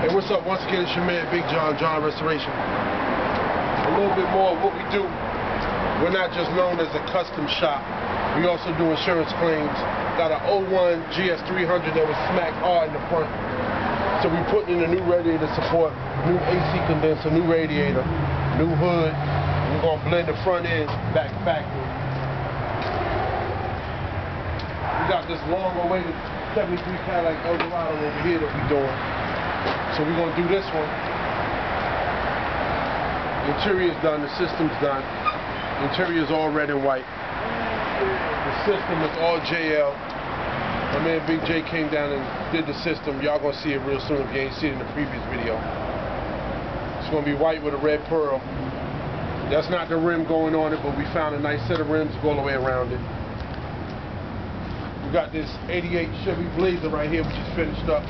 Hey, what's up? Once again, it's your man, Big John Restoration. A little bit more of what we do. We're not just known as a custom shop. We also do insurance claims. Got an 01 GS300 that was smacked hard in the front. So we put in a new radiator support, new AC condenser, new radiator, new hood. We're going to blend the front end back factory. We got this long-awaited 73 Cadillac Eldorado over here that we're doing. So we're going to do this one. The interior's done, the system's done. The interior's all red and white. The system is all JL. My man Big J came down and did the system. Y'all going to see it real soon if you ain't seen it in the previous video. It's going to be white with a red pearl. That's not the rim going on it, but we found a nice set of rims to go all the way around it. We got this 88 Chevy Blazer right here, which is finished up.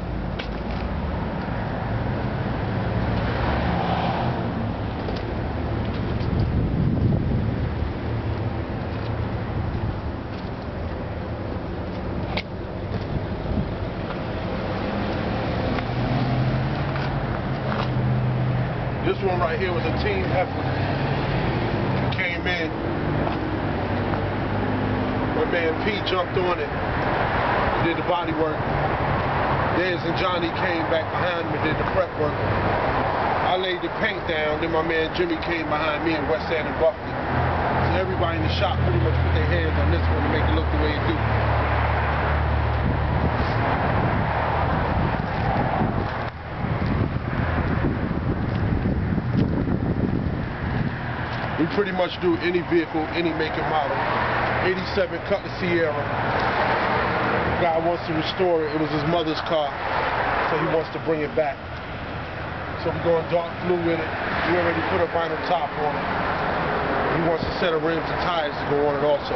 This one right here was a team effort. We came in. My man P jumped on it. Did the body work. Dez and Johnny came back behind me and did the prep work. I laid the paint down. Then my man Jimmy came behind me in West End and Buckley. So everybody in the shop pretty much put their hands on this one to make it look the way it do. We pretty much do any vehicle, any make and model. 87 CUTLASS CIERA. Guy wants to restore it. It was his mother's car, so he wants to bring it back. So we're going dark blue with it. We already put a vinyl top on it. He wants a set of rims and tires to go on it also.